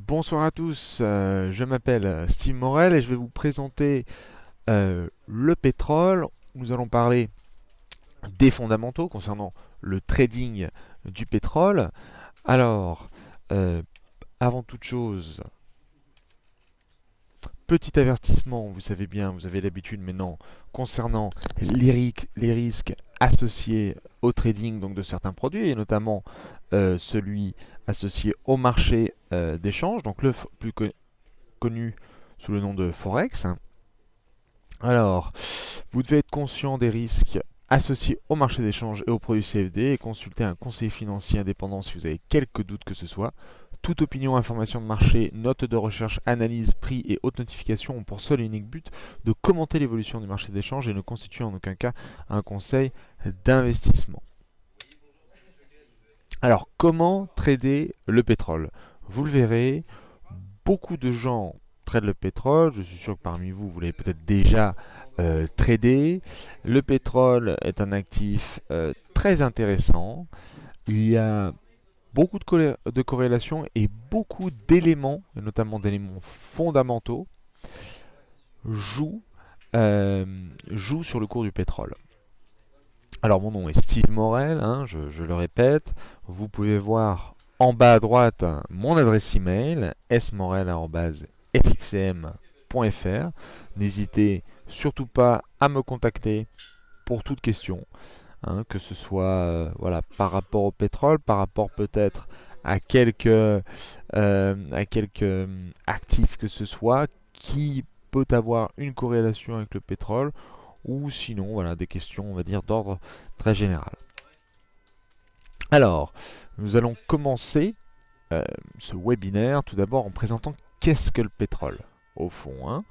Bonsoir à tous, je m'appelle Steve Morel et je vais vous présenter le pétrole. Nous allons parler des fondamentaux concernant le trading du pétrole. Alors, euh, avant toute chose, petit avertissement, vous savez bien, vous avez l'habitude maintenant, concernant les risques associés au trading donc de certains produits, et notamment celui associé au marché d'échange, donc le plus connu sous le nom de Forex. Alors, vous devez être conscient des risques associés au marché d'échange et aux produits CFD et consulter un conseiller financier indépendant si vous avez quelques doutes que ce soit. Toute opinion, information de marché, note de recherche, analyse, prix et haute notification ont pour seul et unique but de commenter l'évolution du marché d'échange et ne constituent en aucun cas un conseil d'investissement. Alors, comment trader le pétrole? Vous le verrez, beaucoup de gens tradent le pétrole. Je suis sûr que parmi vous, vous l'avez peut-être déjà tradé. Le pétrole est un actif très intéressant. Il y a beaucoup de corrélations et beaucoup d'éléments, et notamment d'éléments fondamentaux, jouent, euh, jouent sur le cours du pétrole. Alors mon nom est Steve Morel, hein, je le répète. Vous pouvez voir en bas à droite mon adresse email smorel@fxm.fr. N'hésitez surtout pas à me contacter pour toute question, hein, que ce soit voilà, par rapport au pétrole, par rapport peut-être à quelques actifs que ce soit qui peut avoir une corrélation avec le pétrole ou sinon voilà, des questions on va dire d'ordre très général. Alors, nous allons commencer ce webinaire tout d'abord en présentant qu'est-ce que le pétrole au fond, hein.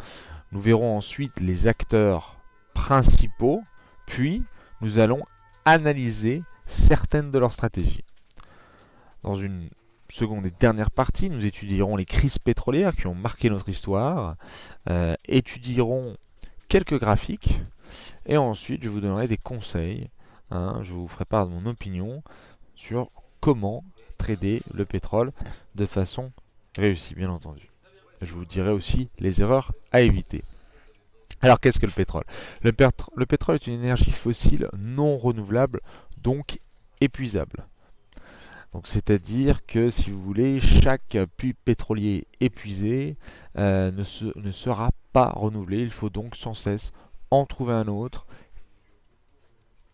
Nous verrons ensuite les acteurs principaux, puis nous allons analyser certaines de leurs stratégies. Dans une seconde et dernière partie, nous étudierons les crises pétrolières qui ont marqué notre histoire, étudierons quelques graphiques, et ensuite je vous donnerai des conseils, hein, je vous ferai part de mon opinion sur comment trader le pétrole de façon réussie, bien entendu. Je vous dirai aussi les erreurs à éviter. Alors qu'est-ce que le pétrole? Le pétrole est une énergie fossile non renouvelable, donc épuisable. Donc c'est-à-dire que si vous voulez, chaque puits pétrolier épuisé ne sera pas renouvelé. Il faut donc sans cesse en trouver un autre,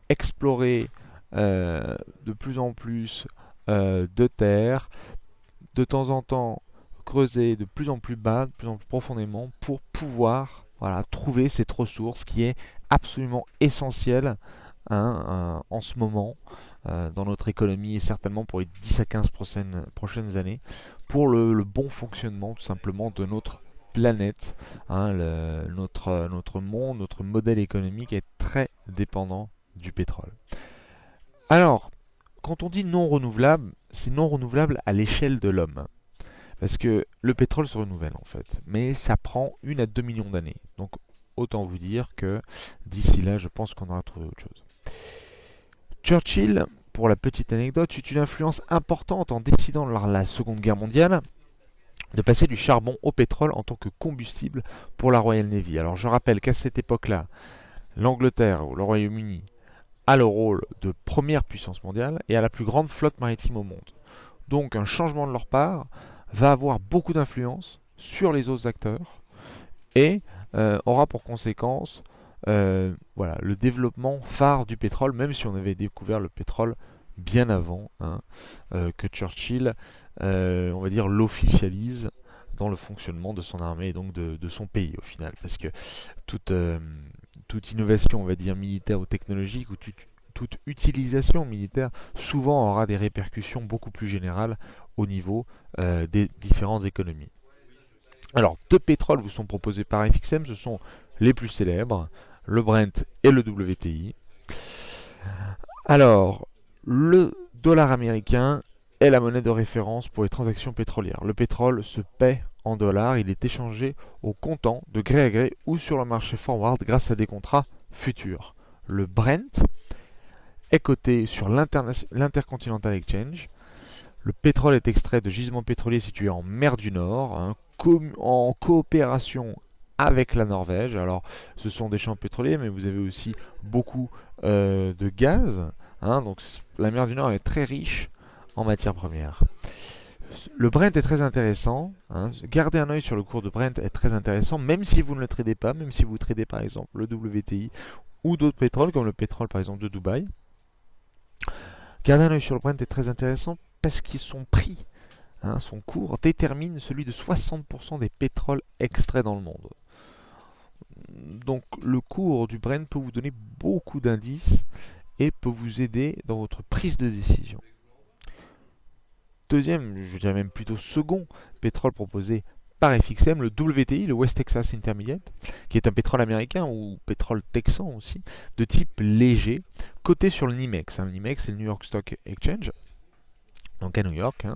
explorer de plus en plus de terre, de temps en temps creuser de plus en plus bas, de plus en plus profondément pour pouvoir voilà, trouver cette ressource qui est absolument essentielle, hein, en ce moment dans notre économie et certainement pour les 10 à 15 prochaines années pour le bon fonctionnement tout simplement de notre planète, hein, notre monde, notre modèle économique est très dépendant du pétrole. Alors, quand on dit non renouvelable, c'est non renouvelable à l'échelle de l'homme. Parce que le pétrole se renouvelle en fait, mais ça prend 1 à 2 millions d'années. Donc autant vous dire que d'ici là, je pense qu'on aura trouvé autre chose. Churchill, pour la petite anecdote, eut une influence importante en décidant lors de la Seconde Guerre mondiale de passer du charbon au pétrole en tant que combustible pour la Royal Navy. Alors je rappelle qu'à cette époque-là, l'Angleterre ou le Royaume-Uni a le rôle de première puissance mondiale et a la plus grande flotte maritime au monde. Donc un changement de leur part va avoir beaucoup d'influence sur les autres acteurs et aura pour conséquence voilà, le développement phare du pétrole, même si on avait découvert le pétrole bien avant, hein, que Churchill, on va dire, l'officialise dans le fonctionnement de son armée et donc de son pays au final. Parce que toute, toute innovation, on va dire, militaire ou technologique, ou toute utilisation militaire, souvent aura des répercussions beaucoup plus générales au niveau des différentes économies. Alors, deux pétroles vous sont proposés par FXM, ce sont les plus célèbres, le Brent et le WTI. Alors, le dollar américain est la monnaie de référence pour les transactions pétrolières. Le pétrole se paie en dollars, il est échangé au comptant de gré à gré ou sur le marché forward grâce à des contrats futurs. Le Brent est coté sur l'Intercontinental Exchange Le pétrole est extrait de gisements pétroliers situés en mer du Nord, hein, en coopération avec la Norvège. Alors, ce sont des champs pétroliers, mais vous avez aussi beaucoup de gaz, hein, donc la mer du Nord est très riche en matières premières. Le Brent est très intéressant, hein. Gardez un œil sur le cours de Brent est très intéressant, même si vous ne le tradez pas, même si vous tradez par exemple le WTI ou d'autres pétroles, comme le pétrole par exemple de Dubaï. Gardez un œil sur le Brent est très intéressant parce qu'ils sont pris, hein, son cours détermine celui de 60% des pétroles extraits dans le monde. Donc le cours du Brent peut vous donner beaucoup d'indices et peut vous aider dans votre prise de décision. Deuxième, je dirais même plutôt second pétrole proposé par FXM, le WTI, le West Texas Intermediate, qui est un pétrole américain ou pétrole texan aussi, de type léger, coté sur le NYMEX. Le NYMEX, c'est le New York Stock Exchange, donc à New York.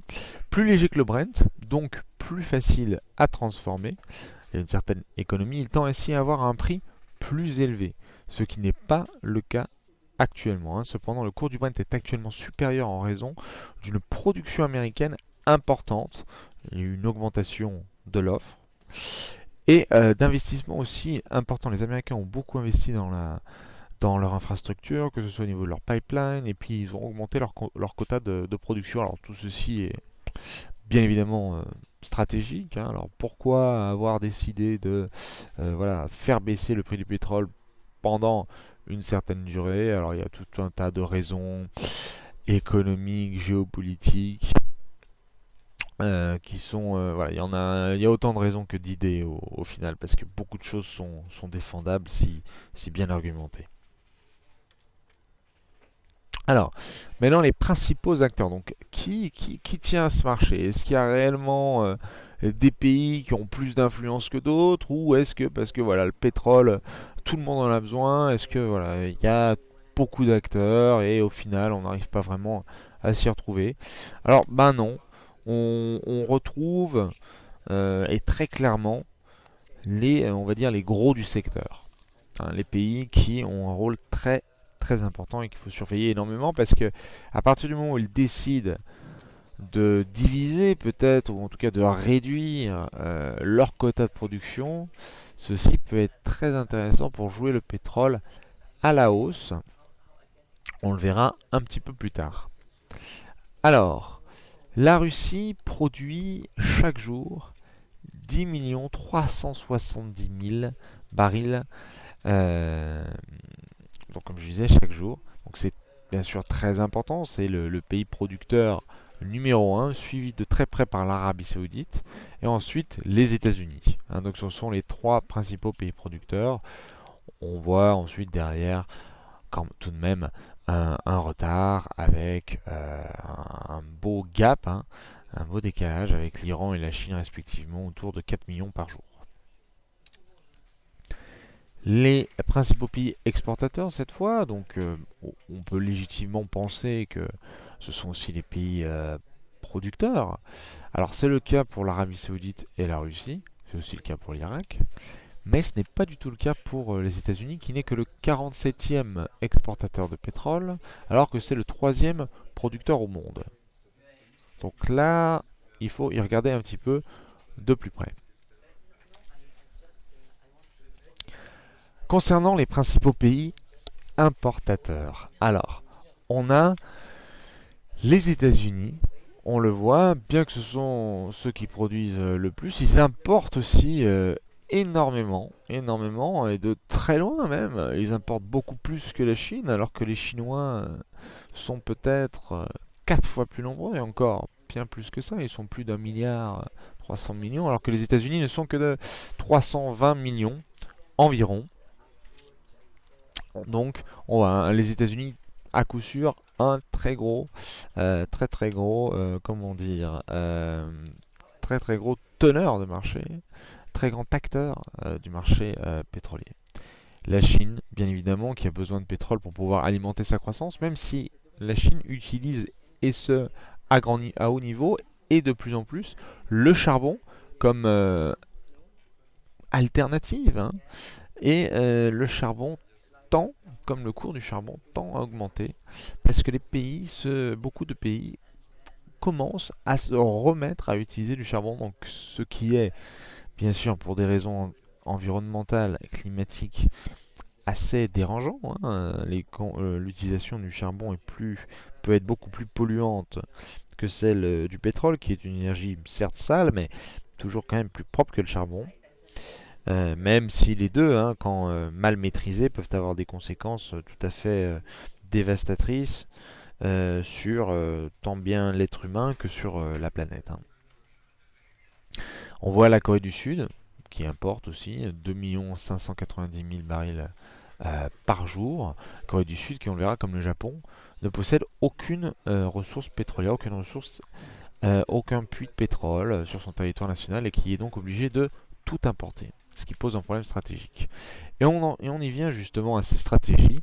Plus léger que le Brent, donc plus facile à transformer. Il y a une certaine économie, il tend ainsi à avoir un prix plus élevé, ce qui n'est pas le cas actuellement. Cependant, le cours du Brent est actuellement supérieur en raison d'une production américaine importante. Il y a eu une augmentation de l'offre et d'investissements aussi importants. Les Américains ont beaucoup investi dans leur infrastructure, que ce soit au niveau de leur pipeline, et puis ils ont augmenté leur quota de production. Alors tout ceci est bien évidemment stratégique. Alors pourquoi avoir décidé de voilà, faire baisser le prix du pétrole pendant une certaine durée? Alors il y a tout un tas de raisons économiques, géopolitiques, qui sont voilà, il y a autant de raisons que d'idées au final, parce que beaucoup de choses sont défendables si bien argumentées. Alors, maintenant les principaux acteurs. Donc, qui tient à ce marché? Est-ce qu'il y a réellement des pays qui ont plus d'influence que d'autres, ou est-ce que parce que voilà le pétrole, tout le monde en a besoin, est-ce que voilà il y a beaucoup d'acteurs et au final on n'arrive pas vraiment à s'y retrouver? Alors, ben non, on retrouve et très clairement on va dire les gros du secteur, hein, les pays qui ont un rôle très important et qu'il faut surveiller énormément parce que à partir du moment où ils décident de diviser peut-être ou en tout cas de réduire leur quota de production, ceci peut être très intéressant pour jouer le pétrole à la hausse. On le verra un petit peu plus tard. Alors, la Russie produit chaque jour 10 370 000 barils, euh, donc comme je disais, chaque jour. Donc c'est bien sûr très important, c'est le pays producteur numéro un, suivi de très près par l'Arabie Saoudite, et ensuite les États-Unis. Donc ce sont les trois principaux pays producteurs. On voit ensuite derrière, tout de même, un retard avec un beau gap, un beau décalage avec l'Iran et la Chine respectivement, autour de 4 millions par jour. Les principaux pays exportateurs cette fois, donc on peut légitimement penser que ce sont aussi les pays producteurs. Alors c'est le cas pour l'Arabie Saoudite et la Russie, c'est aussi le cas pour l'Irak, mais ce n'est pas du tout le cas pour les États-Unis qui n'est que le 47e exportateur de pétrole, alors que c'est le troisième producteur au monde. Donc là, il faut y regarder un petit peu de plus près. Concernant les principaux pays importateurs, alors on a les États-Unis, on le voit, bien que ce sont ceux qui produisent le plus, ils importent aussi énormément, et de très loin même. Ils importent beaucoup plus que la Chine, alors que les Chinois sont peut-être 4 fois plus nombreux, et encore bien plus que ça, ils sont plus d'un milliard 300 millions, alors que les États-Unis ne sont que de 320 millions environ. Donc, on voit les États-Unis à coup sûr un très gros, très gros, comment dire, très gros teneur de marché, très grand acteur du marché pétrolier. La Chine, bien évidemment, qui a besoin de pétrole pour pouvoir alimenter sa croissance, même si la Chine utilise, et ce, à haut niveau, et de plus en plus, le charbon comme alternative. Et le charbon tend, comme le cours du charbon tend à augmenter, parce que beaucoup de pays commencent à se remettre à utiliser du charbon, donc ce qui est, bien sûr, pour des raisons environnementales, climatiques, assez dérangeant, hein. L'utilisation du charbon peut être beaucoup plus polluante que celle du pétrole, qui est une énergie certes sale, mais toujours quand même plus propre que le charbon. Même si les deux, hein, quand mal maîtrisés, peuvent avoir des conséquences tout à fait dévastatrices sur tant bien l'être humain que sur la planète, hein. On voit la Corée du Sud, qui importe aussi 2 590 000 barils par jour. La Corée du Sud, qui on le verra comme le Japon, ne possède aucune ressource pétrolière, aucun puits de pétrole sur son territoire national et qui est donc obligé de tout importer, ce qui pose un problème stratégique. Et on y vient justement à ces stratégies,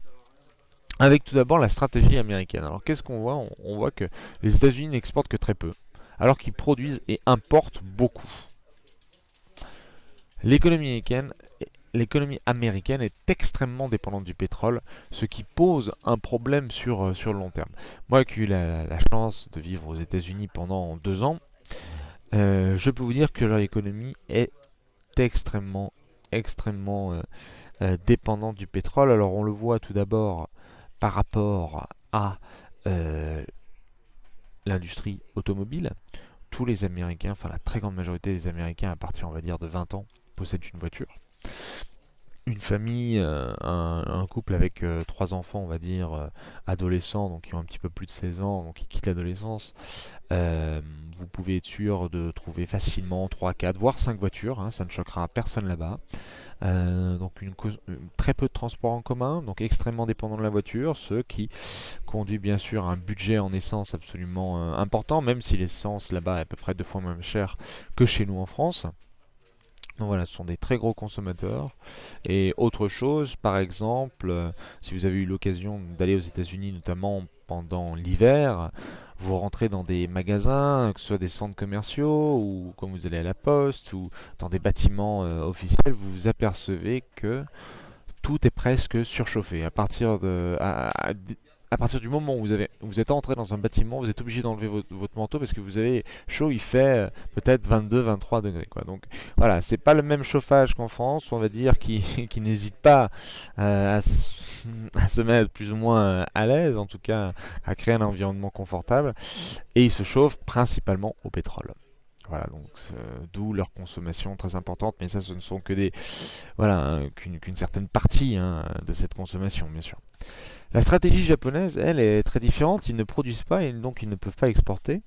avec tout d'abord la stratégie américaine. Alors qu'est-ce qu'on voit? On voit que les États-Unis n'exportent que très peu, alors qu'ils produisent et importent beaucoup. L'économie américaine est extrêmement dépendante du pétrole, ce qui pose un problème sur le long terme. Moi qui ai eu la chance de vivre aux États-Unis pendant 2 ans, je peux vous dire que leur économie est extrêmement dépendante du pétrole. Alors on le voit tout d'abord par rapport à euh, l'industrie automobile. Tous les Américains, enfin la très grande majorité des Américains à partir on va dire de 20 ans, possèdent une voiture. Une famille, un couple avec 3 enfants, on va dire, adolescents, donc qui ont un petit peu plus de 16 ans, donc qui quittent l'adolescence, vous pouvez être sûr de trouver facilement 3, 4, voire 5 voitures, hein, ça ne choquera personne là-bas. Donc très peu de transports en commun, donc extrêmement dépendant de la voiture, ce qui conduit bien sûr à un budget en essence absolument important, même si l'essence là-bas est à peu près 2 fois moins chère que chez nous en France. Donc voilà, ce sont des très gros consommateurs. Et autre chose, par exemple, si vous avez eu l'occasion d'aller aux États-Unis, notamment pendant l'hiver, vous rentrez dans des magasins, que ce soit des centres commerciaux ou quand vous allez à la poste ou dans des bâtiments officiels, vous vous apercevez que tout est presque surchauffé. À partir du moment où vous êtes entré dans un bâtiment, vous êtes obligé d'enlever votre manteau parce que vous avez chaud, il fait peut-être 22-23 degrés, quoi. Donc voilà, c'est pas le même chauffage qu'en France, on va dire, qui n'hésite pas à se mettre plus ou moins à l'aise, en tout cas à créer un environnement confortable, et ils se chauffent principalement au pétrole. Voilà, donc d'où leur consommation très importante, mais ça, ce ne sont que voilà, hein, qu'une certaine partie, hein, de cette consommation, bien sûr. La stratégie japonaise, elle, est très différente. Ils ne produisent pas et donc ils ne peuvent pas exporter.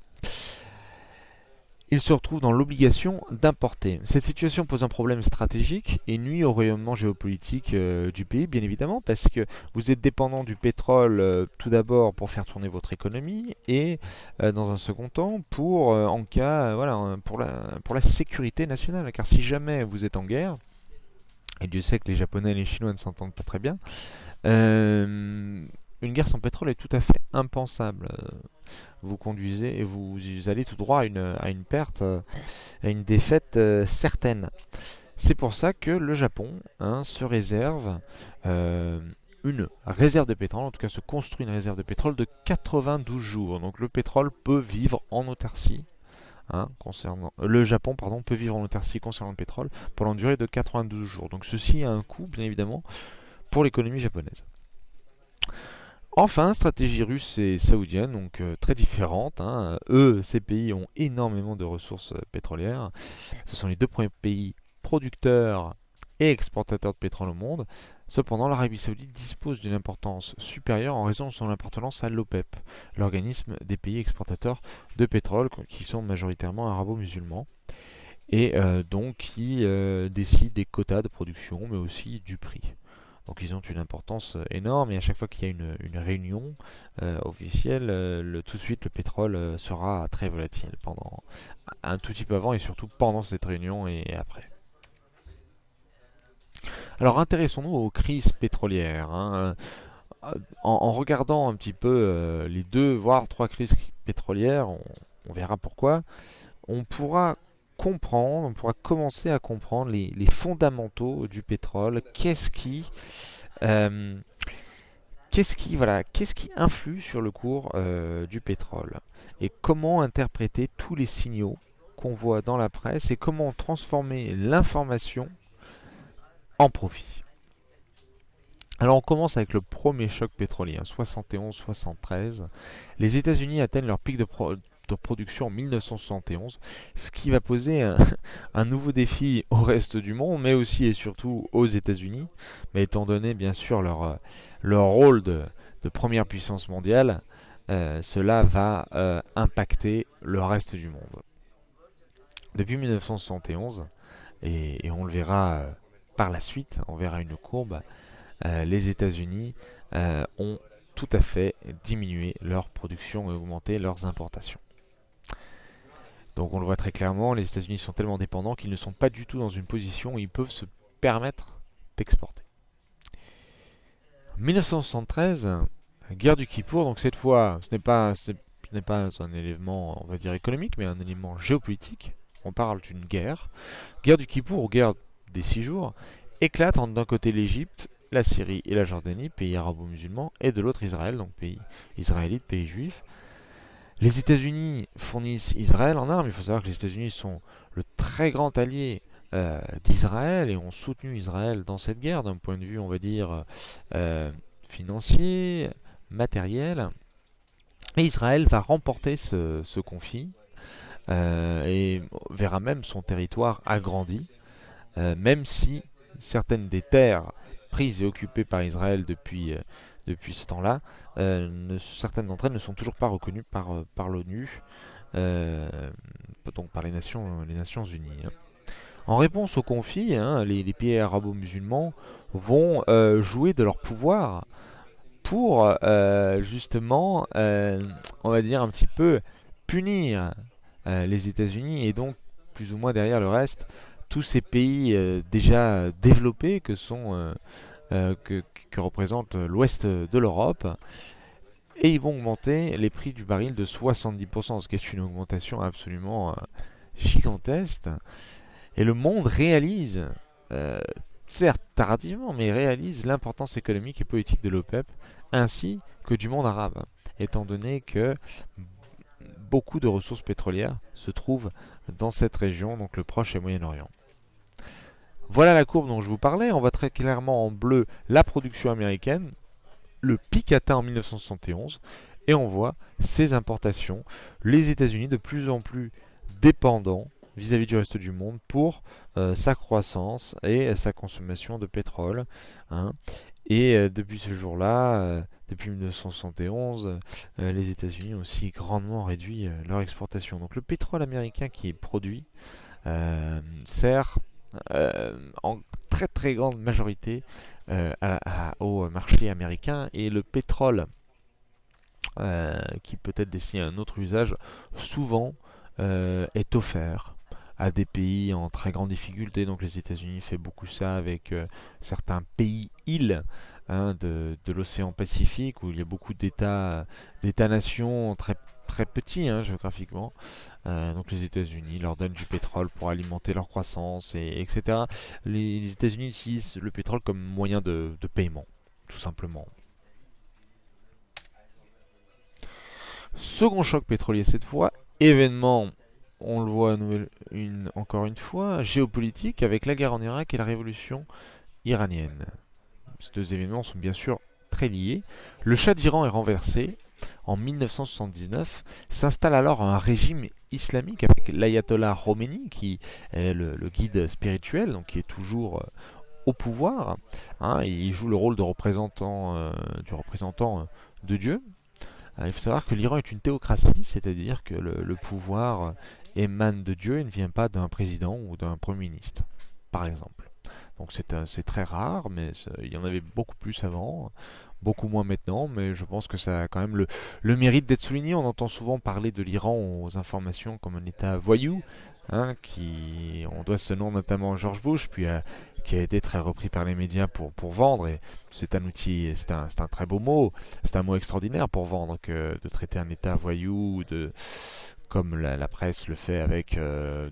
Ils se retrouvent dans l'obligation d'importer. Cette situation pose un problème stratégique et nuit au rayonnement géopolitique du pays, bien évidemment, parce que vous êtes dépendant du pétrole tout d'abord pour faire tourner votre économie et dans un second temps en cas, voilà, pour la sécurité nationale. Car si jamais vous êtes en guerre, et Dieu sait que les Japonais et les Chinois ne s'entendent pas très bien, une guerre sans pétrole est tout à fait impensable. Vous conduisez et vous allez tout droit à une perte, à une défaite certaine. C'est pour ça que le Japon, hein, se réserve une réserve de pétrole, en tout cas se construit une réserve de pétrole de 92 jours. Donc le pétrole peut vivre en autarcie. Hein, le Japon, pardon, peut vivre en autarcie concernant le pétrole pendant une durée de 92 jours. Donc ceci a un coût, bien évidemment, pour l'économie japonaise. Enfin, stratégie russe et saoudienne, donc très différentes, hein. Eux, ces pays ont énormément de ressources pétrolières. Ce sont les deux premiers pays producteurs et exportateurs de pétrole au monde. Cependant, l'Arabie Saoudite dispose d'une importance supérieure en raison de son appartenance à l'OPEP, l'organisme des pays exportateurs de pétrole qui sont majoritairement arabo-musulmans et donc qui décident des quotas de production mais aussi du prix. Donc ils ont une importance énorme et à chaque fois qu'il y a une réunion officielle, tout de suite le pétrole sera très volatile pendant un tout petit peu avant et surtout pendant cette réunion et après. Alors intéressons-nous aux crises pétrolières, hein. En regardant un petit peu les 2 voire 3 crises pétrolières, on verra pourquoi, on pourra on pourra commencer à comprendre les fondamentaux du pétrole. Euh, qu'est-ce qui influe sur le cours du pétrole? Et comment interpréter tous les signaux qu'on voit dans la presse et comment transformer l'information en profit? Alors on commence avec le premier choc pétrolier, 71-73. Les États-Unis atteignent leur pic de production en 1971, ce qui va poser un nouveau défi au reste du monde, mais aussi et surtout aux États-Unis. Mais étant donné bien sûr leur rôle de première puissance mondiale, cela va impacter le reste du monde. Depuis 1971, et on le verra par la suite, on verra une courbe, les États-Unis ont tout à fait diminué leur production et augmenté leurs importations. Donc on le voit très clairement, les États-Unis sont tellement dépendants qu'ils ne sont pas du tout dans une position où ils peuvent se permettre d'exporter. 1973, guerre du Kippour, donc cette fois ce n'est pas un élément, on va dire, économique, mais un élément géopolitique. On parle d'une guerre. Guerre du Kippour, ou guerre des 6 jours, éclate entre d'un côté l'Égypte, la Syrie et la Jordanie, pays arabo-musulmans, et de l'autre Israël, donc pays israélite, pays juif. Les États-Unis fournissent Israël en armes. Il faut savoir que les États-Unis sont le très grand allié d'Israël et ont soutenu Israël dans cette guerre d'un point de vue, on va dire, financier, matériel. Et Israël va remporter ce conflit et verra même son territoire agrandi, même si certaines des terres prises et occupées par Israël depuis ce temps-là, certaines d'entre elles ne sont toujours pas reconnues par l'ONU, euh, donc par les Nations Unies. En réponse au conflit, les pays arabo-musulmans vont jouer de leur pouvoir pour justement, on va dire un petit peu, punir les États-Unis et donc plus ou moins derrière le reste, tous ces pays déjà développés que représente l'ouest de l'Europe. Et ils vont augmenter les prix du baril de 70%, ce qui est une augmentation absolument gigantesque. Et le monde réalise, certes tardivement, mais réalise l'importance économique et politique de l'OPEP, ainsi que du monde arabe, étant donné que beaucoup de ressources pétrolières se trouvent dans cette région, donc le Proche et Moyen-Orient. Voilà la courbe dont je vous parlais. On voit très clairement en bleu la production américaine, le pic atteint en 1971, et on voit ces importations, les États-Unis de plus en plus dépendants vis-à-vis du reste du monde pour sa croissance et sa consommation de pétrole. hein. Et depuis ce jour-là, depuis 1971, les États-Unis ont aussi grandement réduit leur exportation. Donc le pétrole américain qui est produit sert en très très grande majorité au marché américain, et le pétrole qui peut être destiné à un autre usage souvent est offert à des pays en très grande difficulté. Donc les États-Unis fait beaucoup ça avec certains pays-îles de l'océan Pacifique, où il y a beaucoup d'États-nations très très petits géographiquement. Donc les États-Unis leur donnent du pétrole pour alimenter leur croissance, etc. Les États-Unis utilisent le pétrole comme moyen de paiement, tout simplement. Second choc pétrolier cette fois, événement, on le voit encore une fois, géopolitique avec la guerre en Irak et la révolution iranienne. Ces deux événements sont bien sûr très liés. Le Shah d'Iran est renversé en 1979. S'installe alors un régime islamique avec l'ayatollah Khomeini, qui est le guide spirituel, donc qui est toujours au pouvoir. Il joue le rôle du représentant de Dieu. Il faut savoir que l'Iran est une théocratie, c'est-à-dire que le pouvoir émane de Dieu et ne vient pas d'un président ou d'un premier ministre, par exemple. Donc c'est très rare, mais il y en avait beaucoup plus avant, beaucoup moins maintenant, mais je pense que ça a quand même le mérite d'être souligné. On entend souvent parler de l'Iran aux informations comme un État voyou, on doit ce nom notamment à George Bush, puis qui a été très repris par les médias pour vendre, et c'est un outil, c'est un très beau mot, c'est un mot extraordinaire pour vendre que de traiter un État voyou, comme la presse le fait avec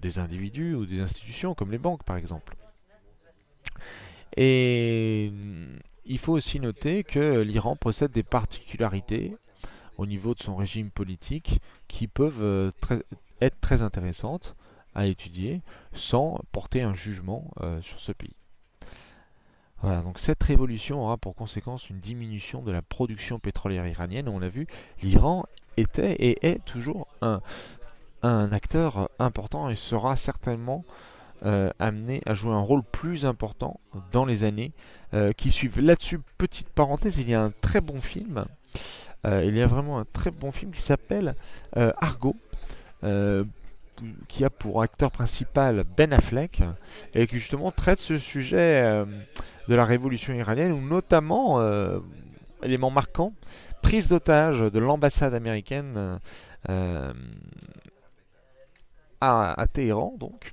des individus ou des institutions comme les banques par exemple. Et il faut aussi noter que l'Iran possède des particularités au niveau de son régime politique qui peuvent être très intéressantes à étudier sans porter un jugement sur ce pays. Voilà, donc cette révolution aura pour conséquence une diminution de la production pétrolière iranienne. On l'a vu, l'Iran était et est toujours un acteur important et sera certainement amené à jouer un rôle plus important dans les années qui suivent. Là-dessus, petite parenthèse, il y a un très bon film. Il y a vraiment un très bon film qui s'appelle Argo, euh, qui a pour acteur principal Ben Affleck, et qui justement traite ce sujet de la révolution iranienne, où notamment, élément marquant, prise d'otage de l'ambassade américaine euh, à Téhéran, donc.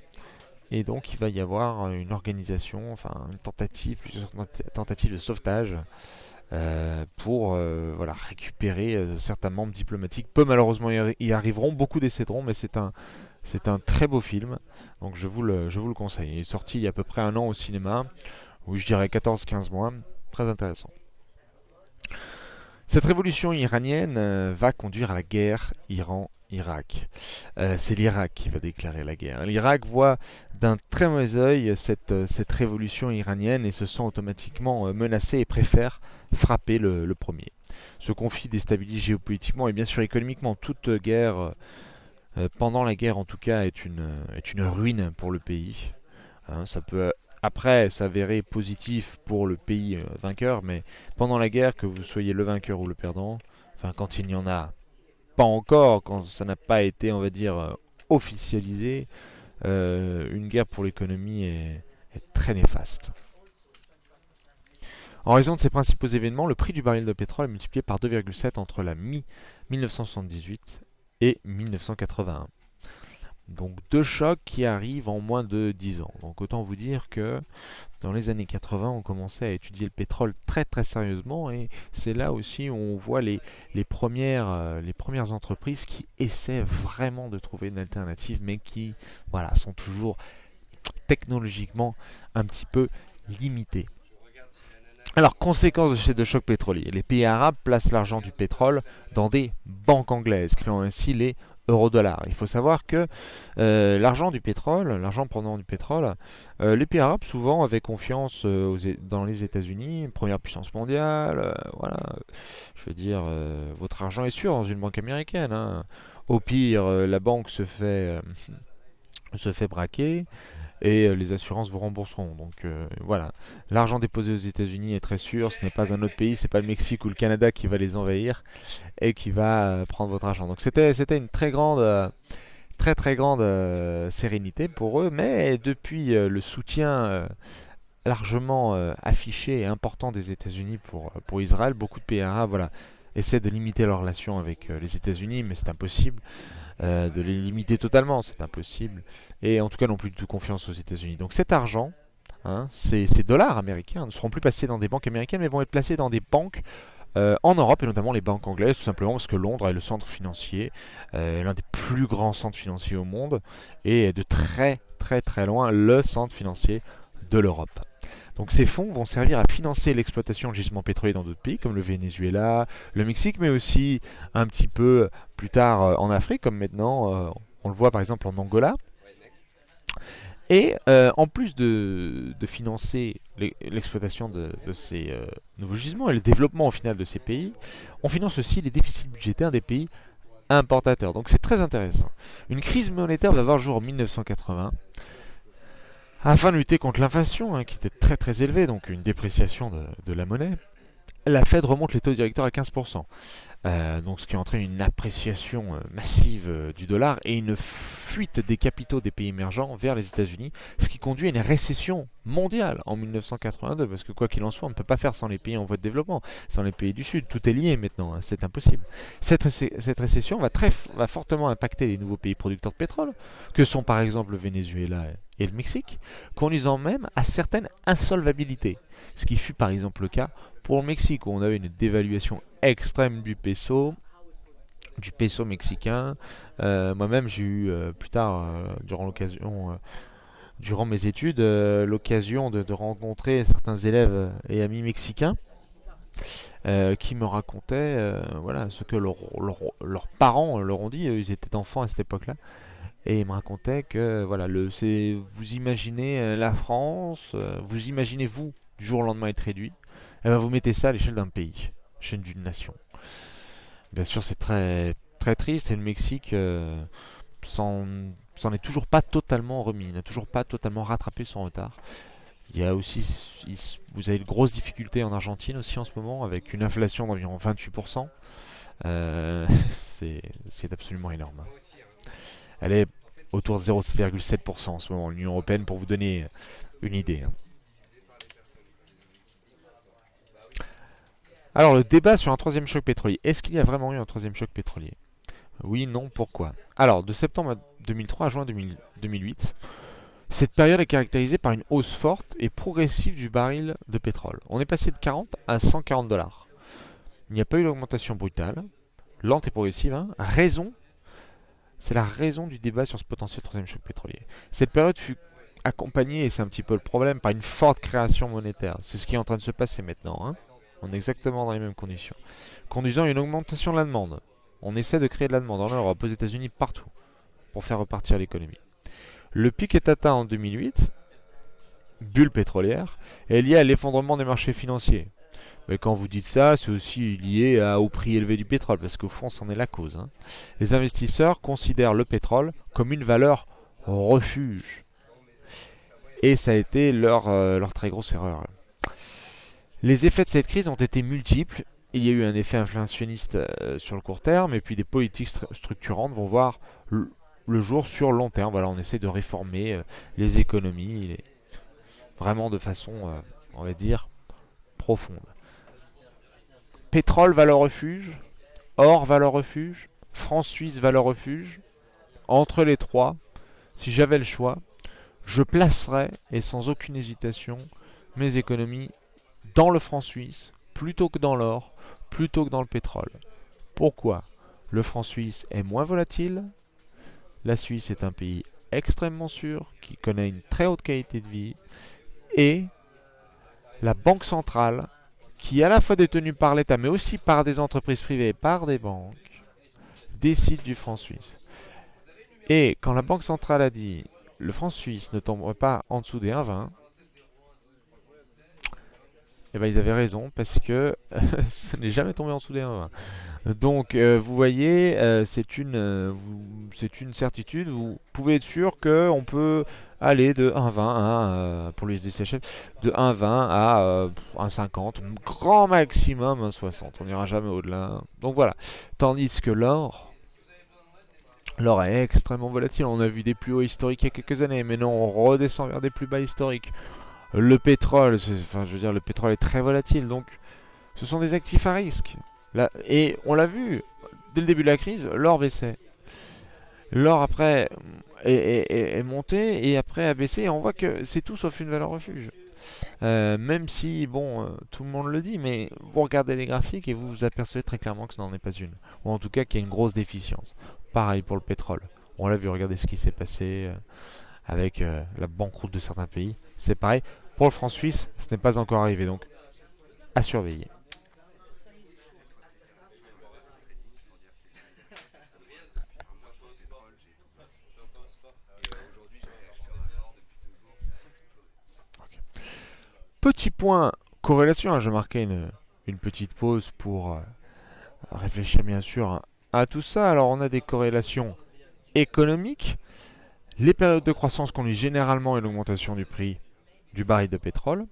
Et donc il va y avoir une organisation, enfin une tentative, plusieurs tentatives de sauvetage pour voilà, récupérer certains membres diplomatiques. Peu malheureusement y arriveront, beaucoup décéderont, mais c'est un très beau film, donc je vous le conseille. Il est sorti il y a à peu près un an au cinéma, ou je dirais 14-15 mois, très intéressant. Cette révolution iranienne va conduire à la guerre Iran-Irak. C'est l'Irak qui va déclarer la guerre. L'Irak voit d'un très mauvais œil cette révolution iranienne et se sent automatiquement menacé et préfère frapper le premier. Ce conflit déstabilise géopolitiquement et bien sûr économiquement. Toute guerre, pendant la guerre en tout cas, est une ruine pour le pays. Hein, ça peut après s'avérer positif pour le pays vainqueur, mais pendant la guerre, que vous soyez le vainqueur ou le perdant, enfin quand il n'y en a pas encore, quand ça n'a pas été, on va dire, officialisé, une guerre pour l'économie est très néfaste. En raison de ces principaux événements, le prix du baril de pétrole est multiplié par 2,7 entre la mi-1978 et 1981. Donc deux chocs qui arrivent en moins de 10 ans. Donc autant vous dire que dans les années 80, on commençait à étudier le pétrole très très sérieusement et c'est là aussi où on voit les premières entreprises qui essaient vraiment de trouver une alternative mais qui voilà, sont toujours technologiquement un petit peu limitées. Alors, conséquence de ces deux chocs pétroliers, les pays arabes placent l'argent du pétrole dans des banques anglaises, créant ainsi les euro-dollars. Il faut savoir que l'argent du pétrole, l'argent provenant du pétrole, les pays arabes souvent avaient confiance dans les États-Unis, première puissance mondiale. Voilà, je veux dire, votre argent est sûr dans une banque américaine. Hein. Au pire, la banque se fait braquer et les assurances vous rembourseront. Donc voilà, l'argent déposé aux États-Unis est très sûr, ce n'est pas un autre pays, c'est pas le Mexique ou le Canada qui va les envahir et qui va prendre votre argent. Donc c'était une très grande très très grande sérénité pour eux, mais depuis le soutien largement affiché et important des États-Unis pour Israël, beaucoup de pays arabes voilà, essaient de limiter leurs relations avec les États-Unis, mais c'est impossible. De les limiter totalement, c'est impossible. Et en tout cas, n'ont plus du tout confiance aux États-Unis. Donc cet argent, hein, ces dollars américains ne seront plus placés dans des banques américaines, mais vont être placés dans des banques en Europe, et notamment les banques anglaises, tout simplement parce que Londres est le centre financier, l'un des plus grands centres financiers au monde, et de très très très loin le centre financier de l'Europe. Donc ces fonds vont servir à financer l'exploitation de gisements pétroliers dans d'autres pays comme le Venezuela, le Mexique, mais aussi un petit peu plus tard en Afrique, comme maintenant on le voit par exemple en Angola. Et en plus de financer l'exploitation de ces nouveaux gisements et le développement au final de ces pays, on finance aussi les déficits budgétaires des pays importateurs. Donc c'est très intéressant. Une crise monétaire va voir le jour en 1980 afin de lutter contre l'inflation, hein, qui était très très élevée, donc une dépréciation de la monnaie. La Fed remonte les taux directeurs à 15%. Donc ce qui entraîne une appréciation massive du dollar et une fuite des capitaux des pays émergents vers les États-Unis, ce qui conduit à une récession mondiale en 1982, parce que quoi qu'il en soit, on ne peut pas faire sans les pays en voie de développement, sans les pays du Sud, tout est lié maintenant, hein, c'est impossible. Cette récession va fortement impacter les nouveaux pays producteurs de pétrole, que sont par exemple le Venezuela et le Mexique, conduisant même à certaines insolvabilités, ce qui fut par exemple le cas pour le Mexique, où on avait une dévaluation extrême du peso mexicain. Moi-même, j'ai eu plus tard, durant l'occasion durant mes études, l'occasion de rencontrer certains élèves et amis mexicains qui me racontaient voilà, ce que leurs parents leur ont dit. Ils étaient enfants à cette époque-là. Et ils me racontaient que voilà, vous imaginez la France, vous imaginez vous du jour au lendemain être réduit, et ben vous mettez ça à l'échelle d'un pays, à l'échelle d'une nation. Bien sûr, c'est très très triste et le Mexique s'en s'en est toujours pas totalement remis, il n'a toujours pas totalement rattrapé son retard. Il y a aussi, vous avez de grosses difficultés en Argentine aussi en ce moment, avec une inflation d'environ 28%. Euh, c'est absolument énorme. Elle est autour de 0,7% en ce moment, l'Union Européenne, pour vous donner une idée. Alors, le débat sur un troisième choc pétrolier. Est-ce qu'il y a vraiment eu un troisième choc pétrolier? Oui, non, pourquoi? Alors, de septembre 2003 à juin 2008, cette période est caractérisée par une hausse forte et progressive du baril de pétrole. On est passé de 40 à 140 dollars. Il n'y a pas eu d'augmentation brutale, lente et progressive. C'est la raison du débat sur ce potentiel troisième choc pétrolier. Cette période fut accompagnée, et c'est un petit peu le problème, par une forte création monétaire. C'est ce qui est en train de se passer maintenant. On est exactement dans les mêmes conditions. Conduisant à une augmentation de la demande. On essaie de créer de la demande en Europe, aux États-Unis, partout, pour faire repartir l'économie. Le pic est atteint en 2008, bulle pétrolière, et est lié à l'effondrement des marchés financiers. Mais quand vous dites ça, c'est aussi lié au prix élevé du pétrole, parce qu'au fond, c'en est la cause. Les investisseurs considèrent le pétrole comme une valeur refuge. Et ça a été leur très grosse erreur. Les effets de cette crise ont été multiples. Il y a eu un effet inflationniste sur le court terme, et puis des politiques structurantes vont voir le jour sur long terme. Voilà, on essaie de réformer les économies, vraiment de façon, on va dire, profonde. Pétrole valeur refuge, or valeur refuge, franc suisse valeur refuge. Entre les trois, si j'avais le choix, je placerais, et sans aucune hésitation, mes économies dans le franc suisse, plutôt que dans l'or, plutôt que dans le pétrole. Pourquoi? Le franc suisse est moins volatile, la Suisse est un pays extrêmement sûr, qui connaît une très haute qualité de vie, et la banque centrale, qui est à la fois détenue par l'État, mais aussi par des entreprises privées et par des banques, décide du franc suisse. Et quand la banque centrale a dit le franc suisse ne tomberait pas en dessous des 1,20, eh ben ils avaient raison parce que ça n'est jamais tombé en dessous des 1,20. Donc vous voyez, c'est une certitude. Vous pouvez être sûr qu'on peut aller de 1,20 pour l'USDCHF, de 1,20 à 1,50, grand maximum 1,60. On n'ira jamais au-delà. Donc voilà. Tandis que l'or est extrêmement volatile. On a vu des plus hauts historiques il y a quelques années, mais non, on redescend vers des plus bas historiques. Le pétrole, le pétrole est très volatile, donc ce sont des actifs à risque. Là, et on l'a vu, dès le début de la crise, l'or baissait. L'or après est monté et après a baissé. Et on voit que c'est tout sauf une valeur refuge. Même si, bon, tout le monde le dit, mais vous regardez les graphiques et vous vous apercevez très clairement que ce n'en est pas une. Ou en tout cas qu'il y a une grosse déficience. Pareil pour le pétrole. On l'a vu, regardez ce qui s'est passé avec la banqueroute de certains pays. C'est pareil. Pour le franc suisse, ce n'est pas encore arrivé, donc à surveiller. Petit point corrélation, je marquais une petite pause pour réfléchir bien sûr à tout ça. Alors on a des corrélations économiques. Les périodes de croissance conduisent généralement à une augmentation du prix du baril de pétrole.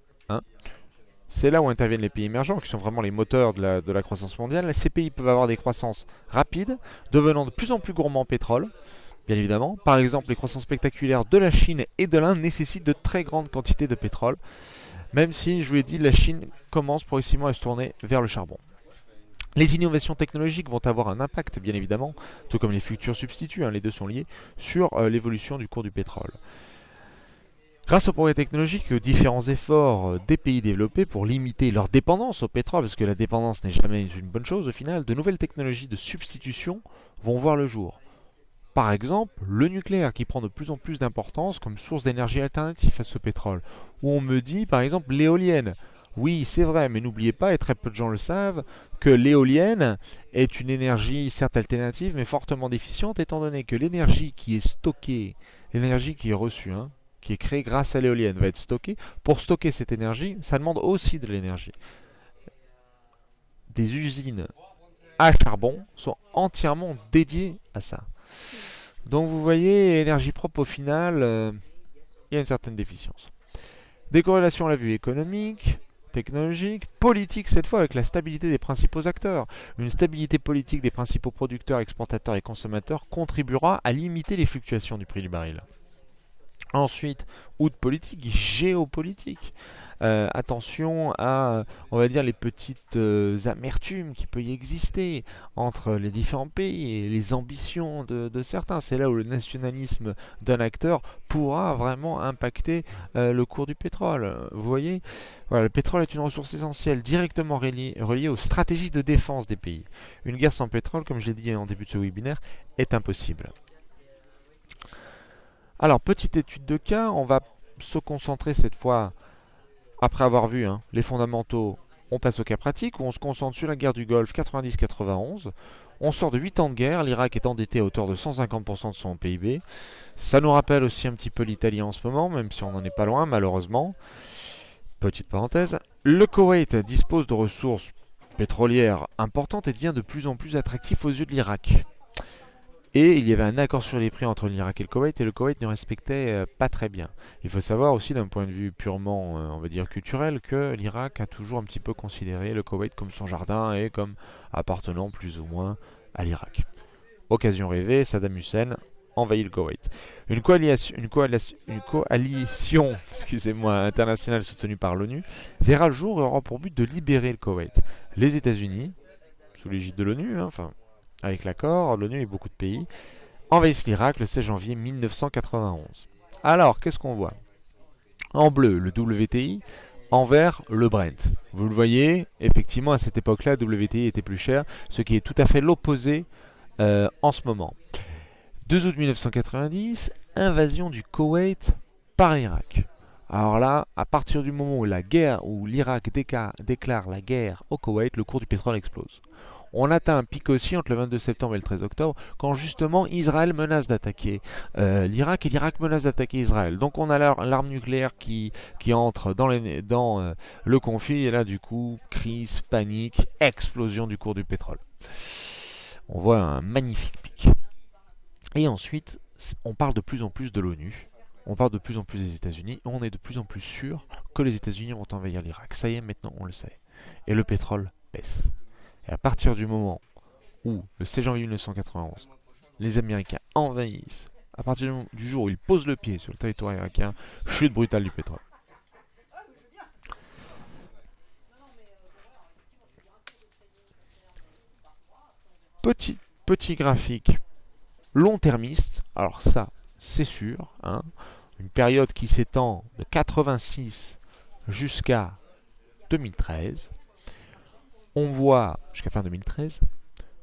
C'est là où interviennent les pays émergents, qui sont vraiment les moteurs de la croissance mondiale. Ces pays peuvent avoir des croissances rapides, devenant de plus en plus gourmands en pétrole, bien évidemment. Par exemple, les croissances spectaculaires de la Chine et de l'Inde nécessitent de très grandes quantités de pétrole, même si, je vous l'ai dit, la Chine commence progressivement à se tourner vers le charbon. Les innovations technologiques vont avoir un impact, bien évidemment, tout comme les futurs substituts, les deux sont liés, sur l'évolution du cours du pétrole. Grâce aux progrès technologiques et aux différents efforts des pays développés pour limiter leur dépendance au pétrole, parce que la dépendance n'est jamais une bonne chose au final, de nouvelles technologies de substitution vont voir le jour. Par exemple, le nucléaire qui prend de plus en plus d'importance comme source d'énergie alternative à ce pétrole. Ou on me dit par exemple l'éolienne. Oui, c'est vrai, mais n'oubliez pas, et très peu de gens le savent, que l'éolienne est une énergie certes alternative, mais fortement déficiente, étant donné que l'énergie qui est stockée, l'énergie qui est reçue, hein, qui est créée grâce à l'éolienne, va être stockée. Pour stocker cette énergie, ça demande aussi de l'énergie. Des usines à charbon sont entièrement dédiées à ça. Donc vous voyez, énergie propre au final, il y a une certaine déficience. Des corrélations à la vue économique, technologique, politique cette fois avec la stabilité des principaux acteurs. Une stabilité politique des principaux producteurs, exportateurs et consommateurs contribuera à limiter les fluctuations du prix du baril. Ensuite, outre politique, géopolitique. Attention à, on va dire, les petites amertumes qui peuvent y exister entre les différents pays et les ambitions de certains. C'est là où le nationalisme d'un acteur pourra vraiment impacter le cours du pétrole. Vous voyez, voilà, le pétrole est une ressource essentielle directement reliée aux stratégies de défense des pays. Une guerre sans pétrole, comme je l'ai dit en début de ce webinaire, est impossible. Alors, petite étude de cas, on va se concentrer cette fois, après avoir vu les fondamentaux, on passe au cas pratique, où on se concentre sur la guerre du Golfe 90-91. On sort de 8 ans de guerre, l'Irak est endetté à hauteur de 150% de son PIB. Ça nous rappelle aussi un petit peu l'Italie en ce moment, même si on n'en est pas loin malheureusement. Petite parenthèse, le Koweït dispose de ressources pétrolières importantes et devient de plus en plus attractif aux yeux de l'Irak. Et il y avait un accord sur les prix entre l'Irak et le Koweït ne respectait pas très bien. Il faut savoir aussi d'un point de vue purement, on va dire, culturel, que l'Irak a toujours un petit peu considéré le Koweït comme son jardin et comme appartenant plus ou moins à l'Irak. Occasion rêvée, Saddam Hussein envahit le Koweït. Une coalition excusez-moi, internationale soutenue par l'ONU verra le jour et aura pour but de libérer le Koweït. Les États-Unis, sous l'égide de l'ONU, avec l'accord, l'ONU et beaucoup de pays, envahissent l'Irak le 16 janvier 1991. Alors, qu'est-ce qu'on voit? En bleu, le WTI, en vert, le Brent. Vous le voyez, effectivement, à cette époque-là, le WTI était plus cher, ce qui est tout à fait l'opposé en ce moment. 2 août 1990, invasion du Koweït par l'Irak. Alors là, à partir du moment où l'Irak déclare la guerre au Koweït, le cours du pétrole explose. On atteint un pic aussi entre le 22 septembre et le 13 octobre, quand justement Israël menace d'attaquer l'Irak et l'Irak menace d'attaquer Israël. Donc on a l'arme nucléaire qui entre dans le conflit, et là du coup, crise, panique, explosion du cours du pétrole. On voit un magnifique pic. Et ensuite, on parle de plus en plus de l'ONU, on parle de plus en plus des États-Unis, et on est de plus en plus sûr que les États-Unis vont envahir l'Irak. Ça y est, maintenant on le sait. Et le pétrole baisse. Et à partir du moment où, le 16 janvier 1991, les Américains envahissent, à partir du jour où ils posent le pied sur le territoire irakien, chute brutale du pétrole. Petit graphique long-termiste, alors ça, c'est sûr, une période qui s'étend de 86 jusqu'à 2013. On voit jusqu'à fin 2013,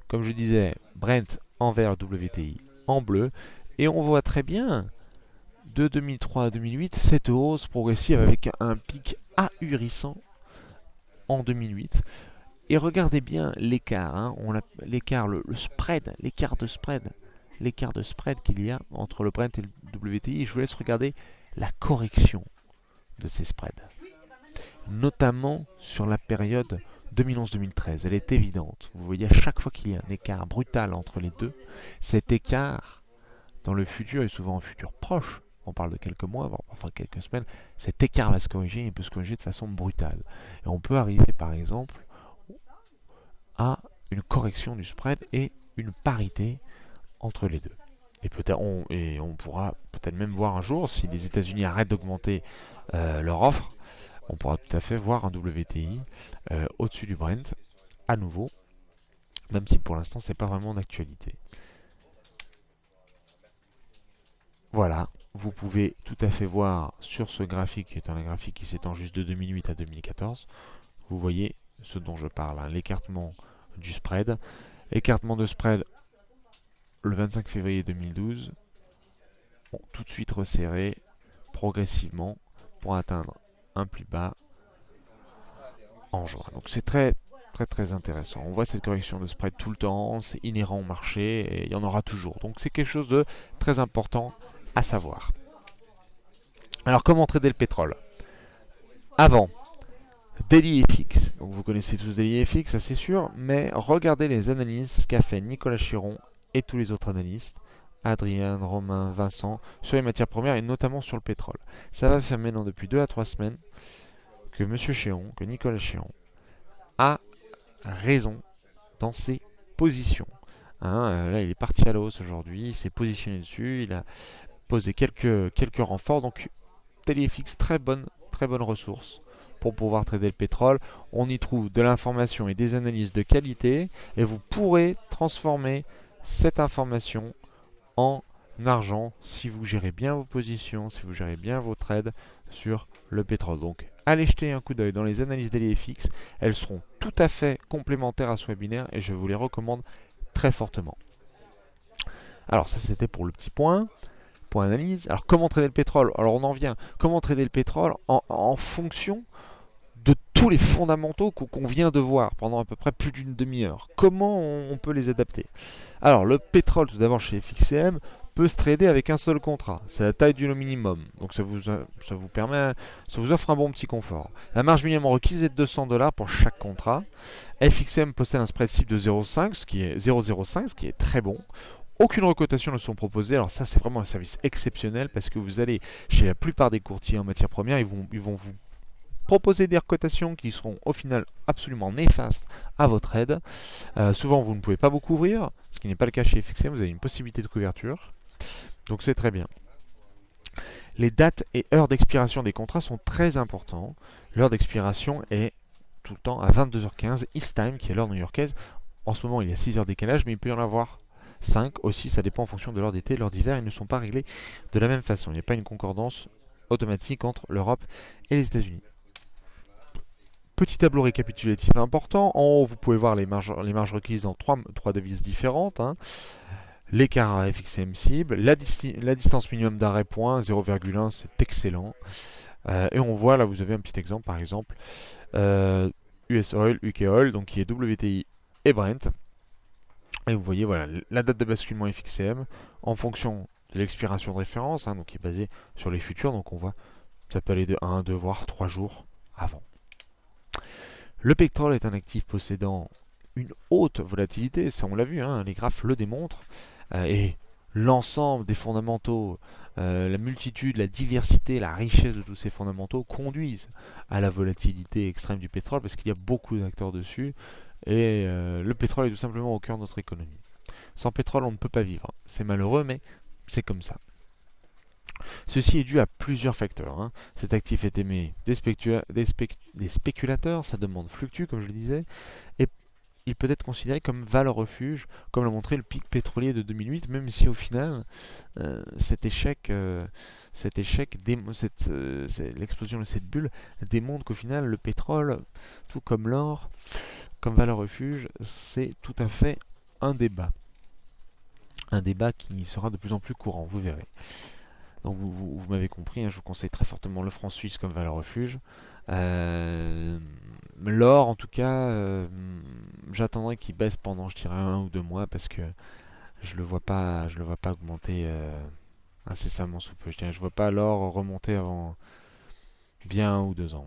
comme je disais, Brent en vert, WTI en bleu, et on voit très bien de 2003 à 2008 cette hausse progressive avec un pic ahurissant en 2008. Et regardez bien l'écart, l'écart, le spread, l'écart de spread qu'il y a entre le Brent et le WTI. Et je vous laisse regarder la correction de ces spreads, notamment sur la période 2011-2013, elle est évidente. Vous voyez à chaque fois qu'il y a un écart brutal entre les deux, cet écart dans le futur et souvent en futur proche, on parle de quelques mois, enfin quelques semaines, cet écart va se corriger et peut se corriger de façon brutale. Et on peut arriver par exemple à une correction du spread et une parité entre les deux. Et peut-être on pourra peut-être même voir un jour, si les États-Unis arrêtent d'augmenter leur offre, on pourra tout à fait voir un WTI au-dessus du Brent à nouveau, même si pour l'instant c'est pas vraiment d'actualité. Voilà, vous pouvez tout à fait voir sur ce graphique, qui est un graphique qui s'étend juste de 2008 à 2014, vous voyez ce dont je parle, l'écartement du spread. Écartement de spread le 25 février 2012 ont tout de suite resserré progressivement pour atteindre un plus bas en juin. Donc c'est très intéressant. On voit cette correction de spread tout le temps, c'est inhérent au marché et il y en aura toujours. Donc c'est quelque chose de très important à savoir. Alors comment trader le pétrole? Avant, Daily FX. Donc vous connaissez tous Daily FX, ça c'est sûr, mais regardez les analyses qu'a fait Nicolas Chiron et tous les autres analystes, Adrien, Romain, Vincent, sur les matières premières et notamment sur le pétrole. Ça va faire maintenant depuis 2 à 3 semaines que Monsieur Chiron, que Nicolas Chiron, a raison dans ses positions. Là, il est parti à la hausse aujourd'hui, il s'est positionné dessus, il a posé quelques renforts. Donc, TeleFX, très bonne ressource pour pouvoir trader le pétrole. On y trouve de l'information et des analyses de qualité et vous pourrez transformer cette information en argent si vous gérez bien vos positions, si vous gérez bien vos trades sur le pétrole. Donc, allez jeter un coup d'œil dans les analyses DailyFX. Elles seront tout à fait complémentaires à ce webinaire et je vous les recommande très fortement. Alors, ça c'était pour le petit point analyse. Alors, comment trader le pétrole? Alors, on en vient. Comment trader le pétrole en fonction de tous les fondamentaux qu'on vient de voir pendant à peu près plus d'une demi-heure. Comment on peut les adapter? Alors, le pétrole, tout d'abord chez FXCM, peut se trader avec un seul contrat. C'est la taille du lot minimum. Donc ça vous offre un bon petit confort. La marge minimum requise est de $200 pour chaque contrat. FXCM possède un spread cible de 0,05, ce qui est très bon. Aucune recotation ne sont proposées. Alors ça, c'est vraiment un service exceptionnel parce que vous allez chez la plupart des courtiers en matières premières, ils vont vous proposer des recotations qui seront au final absolument néfastes à votre aide. Souvent, vous ne pouvez pas vous couvrir, ce qui n'est pas le cas chez FXM. Vous avez une possibilité de couverture. Donc c'est très bien. Les dates et heures d'expiration des contrats sont très importants. L'heure d'expiration est tout le temps à 22h15 East Time, qui est l'heure new-yorkaise. En ce moment, il y a 6 heures décalage, mais il peut y en avoir 5 aussi. Ça dépend en fonction de l'heure d'été, l'heure d'hiver. Ils ne sont pas réglés de la même façon. Il n'y a pas une concordance automatique entre l'Europe et les États-Unis. Petit tableau récapitulatif important. En haut, vous pouvez voir les marges requises dans trois devises différentes. L'écart à FXM cible, la distance minimum d'arrêt point, 0,1, c'est excellent. Et on voit, là vous avez un petit exemple, par exemple, US Oil, UK Oil, donc qui est WTI et Brent. Et vous voyez, voilà, la date de basculement FXM en fonction de l'expiration de référence, donc qui est basée sur les futurs. Donc on voit, ça peut aller de 1, 2, voire 3 jours avant. Le pétrole est un actif possédant une haute volatilité, ça on l'a vu, les graphes le démontrent. Et l'ensemble des fondamentaux, la multitude, la diversité, la richesse de tous ces fondamentaux conduisent à la volatilité extrême du pétrole parce qu'il y a beaucoup d'acteurs dessus et le pétrole est tout simplement au cœur de notre économie. Sans pétrole, on ne peut pas vivre. C'est malheureux, mais c'est comme ça. Ceci est dû à plusieurs facteurs. Cet actif est aimé des spéculateurs, sa demande fluctue, comme je le disais, et il peut être considéré comme valeur refuge, comme l'a montré le pic pétrolier de 2008, même si au final, l'explosion de cette bulle démontre qu'au final, le pétrole, tout comme l'or, comme valeur refuge, c'est tout à fait un débat. Un débat qui sera de plus en plus courant, vous verrez. Donc vous m'avez compris, je vous conseille très fortement le franc suisse comme valeur refuge. L'or, en tout cas, j'attendrai qu'il baisse pendant, je dirais, 1 ou 2 mois parce que je le vois pas augmenter incessamment sous peu. Je ne vois pas l'or remonter avant bien 1 ou 2 ans.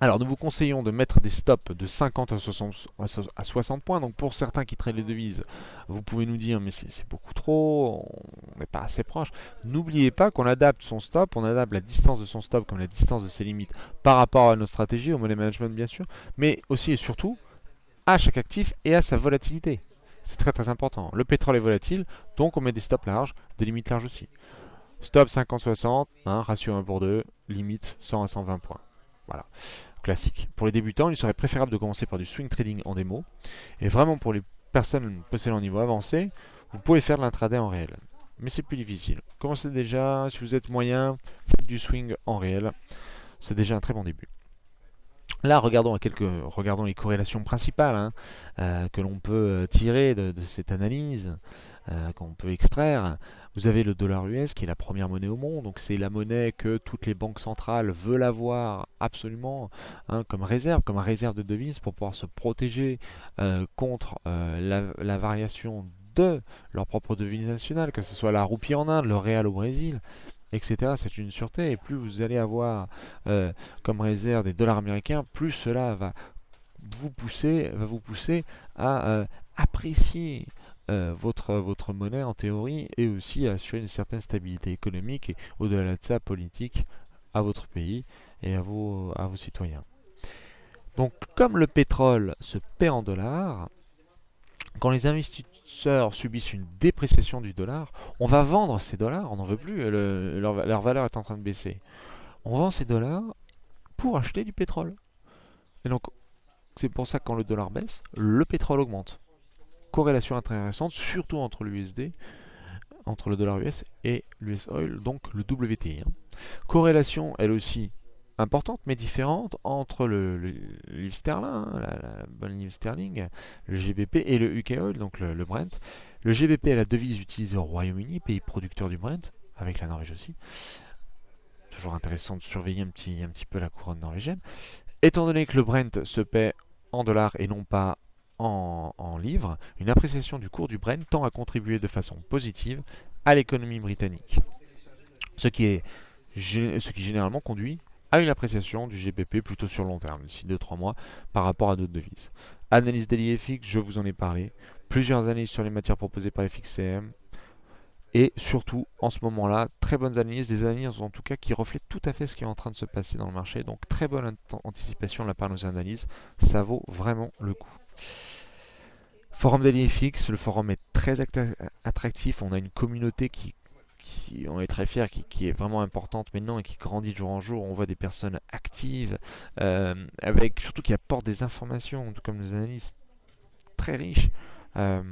Alors, nous vous conseillons de mettre des stops de 50 à 60 points. Donc, pour certains qui traitent les devises, vous pouvez nous dire, mais c'est beaucoup trop, on n'est pas assez proche. N'oubliez pas qu'on adapte son stop, on adapte la distance de son stop comme la distance de ses limites par rapport à notre stratégie, au money management bien sûr, mais aussi et surtout à chaque actif et à sa volatilité. C'est très important. Le pétrole est volatile, donc on met des stops larges, des limites larges aussi. Stop 50-60, ratio 1 pour 2, limite 100 à 120 points. Voilà. Classique. Pour les débutants, il serait préférable de commencer par du swing trading en démo. Et vraiment pour les personnes possédant un niveau avancé, vous pouvez faire de l'intraday en réel. Mais c'est plus difficile. Commencez déjà, si vous êtes moyen, faites du swing en réel. C'est déjà un très bon début. Là, regardons les corrélations principales, hein, que l'on peut tirer de cette analyse, qu'on peut extraire. Vous avez le dollar US qui est la première monnaie au monde, donc c'est la monnaie que toutes les banques centrales veulent avoir absolument, hein, comme réserve de devise pour pouvoir se protéger contre la variation de leur propre devise nationale, que ce soit la roupie en Inde, le réal au Brésil, etc. C'est une sûreté. Et plus vous allez avoir comme réserve des dollars américains, plus cela va vous pousser à apprécier votre monnaie en théorie et aussi à assurer une certaine stabilité économique et au-delà de ça politique à votre pays et à vos citoyens. Donc comme le pétrole se paie en dollars, quand les investisseurs subissent une dépréciation du dollar, on va vendre ces dollars, on n'en veut plus, leur valeur est en train de baisser. On vend ces dollars pour acheter du pétrole. Et donc, c'est pour ça que quand le dollar baisse, le pétrole augmente. Corrélation intéressante, surtout entre l'USD, entre le dollar US et l'US Oil, donc le WTI. Corrélation, elle aussi, importante mais différente entre le livre sterling, la bonne livre sterling, le GBP et le UK Oil, donc le Brent. Le GBP est la devise utilisée au Royaume-Uni, pays producteur du Brent, avec la Norvège aussi. Toujours intéressant de surveiller un petit peu la couronne norvégienne. Étant donné que le Brent se paie en dollars et non pas en livres, une appréciation du cours du Brent tend à contribuer de façon positive à l'économie britannique. Ce qui généralement conduit à une appréciation du GBP plutôt sur long terme, d'ici 2-3 mois, par rapport à d'autres devises. Analyse daily FX, je vous en ai parlé. Plusieurs analyses sur les matières proposées par FXCM. Et surtout, en ce moment-là, très bonnes analyses, des analyses en tout cas qui reflètent tout à fait ce qui est en train de se passer dans le marché. Donc très bonne anticipation de la part de nos analyses, ça vaut vraiment le coup. Forum Daily FX, le forum est très attractif, on a une communauté on est très fiers, qui est vraiment importante maintenant et qui grandit de jour en jour. On voit des personnes actives, surtout qui apportent des informations, tout comme nos analyses, très riches. Euh,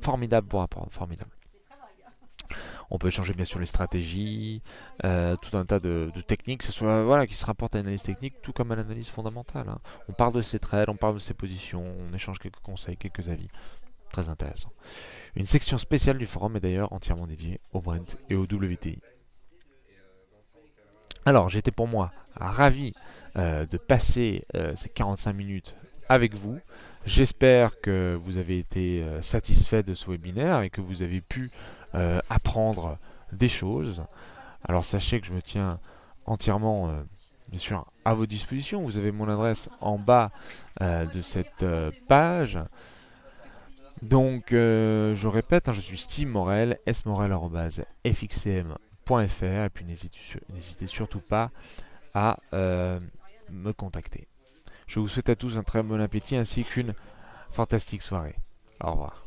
Formidable pour apprendre, formidable. On peut échanger bien sûr les stratégies, tout un tas de techniques, que ce soit voilà, qui se rapportent à l'analyse technique, tout comme à l'analyse fondamentale, hein. On parle de ses trades, on parle de ses positions, on échange quelques conseils, quelques avis. Très intéressant. Une section spéciale du forum est d'ailleurs entièrement dédiée au Brent et au WTI. Alors, j'étais pour moi ravi de passer ces 45 minutes avec vous. J'espère que vous avez été satisfait de ce webinaire et que vous avez pu apprendre des choses. Alors, sachez que je me tiens entièrement, bien sûr, à vos dispositions. Vous avez mon adresse en bas de cette page. Donc, je répète, hein, je suis Steve Morel, smorel@fxcm.fr, et puis n'hésitez surtout pas à me contacter. Je vous souhaite à tous un très bon appétit ainsi qu'une fantastique soirée. Au revoir.